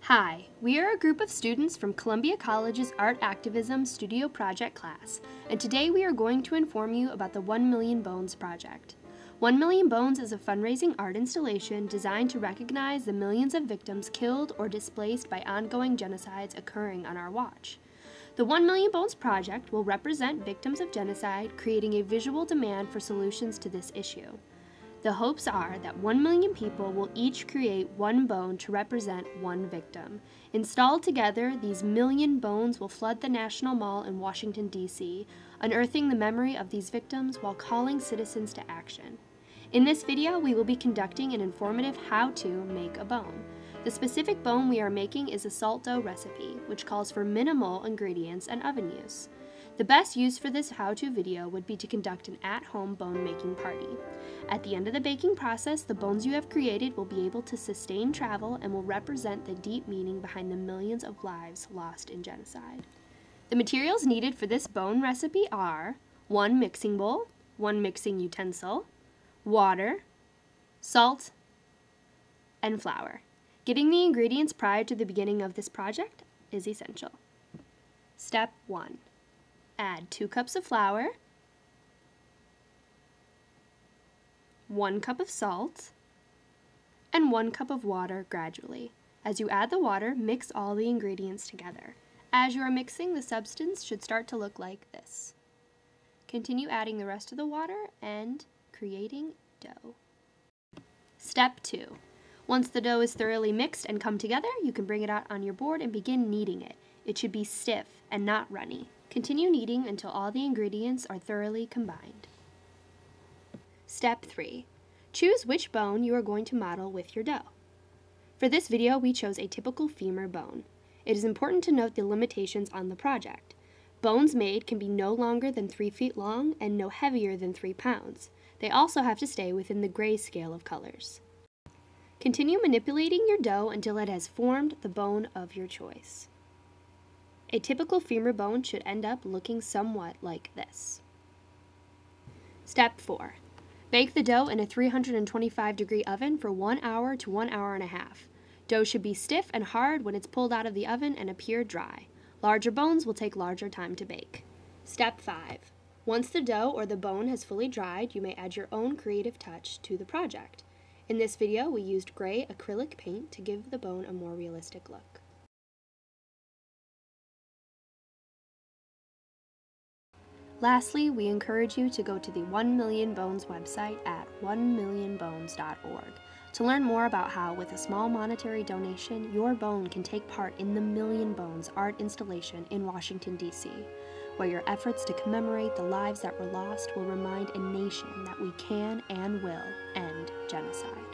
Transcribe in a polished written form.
Hi, we are a group of students from Columbia College's Art Activism Studio Project class, and today we are going to inform you about the 1 Million Bones project. 1 Million Bones is a fundraising art installation designed to recognize the millions of victims killed or displaced by ongoing genocides occurring on our watch. The 1 Million Bones project will represent victims of genocide, creating a visual demand for solutions to this issue. The hopes are that 1 million people will each create one bone to represent one victim. Installed together, these million bones will flood the National Mall in Washington, D.C., unearthing the memory of these victims while calling citizens to action. In this video, we will be conducting an informative how-to make a bone. The specific bone we are making is a salt dough recipe, which calls for minimal ingredients and oven use. The best use for this how-to video would be to conduct an at-home bone-making party. At the end of the baking process, the bones you have created will be able to sustain travel and will represent the deep meaning behind the millions of lives lost in genocide. The materials needed for this bone recipe are 1 mixing bowl, 1 mixing utensil, water, salt, and flour. Getting the ingredients prior to the beginning of this project is essential. Step 1. Add 2 cups of flour, 1 cup of salt, and 1 cup of water gradually. As you add the water, mix all the ingredients together. As you are mixing, the substance should start to look like this. Continue adding the rest of the water and creating dough. Step 2. Once the dough is thoroughly mixed and come together, you can bring it out on your board and begin kneading it. It should be stiff and not runny. Continue kneading until all the ingredients are thoroughly combined. Step 3. Choose which bone you are going to model with your dough. For this video, we chose a typical femur bone. It is important to note the limitations on the project. Bones made can be no longer than 3 feet long and no heavier than 3 pounds. They also have to stay within the gray scale of colors. Continue manipulating your dough until it has formed the bone of your choice. A typical femur bone should end up looking somewhat like this. Step 4. Bake the dough in a 325-degree oven for 1 hour to 1 hour and a half. Dough should be stiff and hard when it's pulled out of the oven and appear dry. Larger bones will take larger time to bake. Step 5. Once the dough or the bone has fully dried, you may add your own creative touch to the project. In this video, we used gray acrylic paint to give the bone a more realistic look. Lastly, we encourage you to go to the 1 Million Bones website at 1millionbones.org to learn more about how, with a small monetary donation, your bone can take part in the Million Bones art installation in Washington, D.C., where your efforts to commemorate the lives that were lost will remind a nation that we can and will end genocide.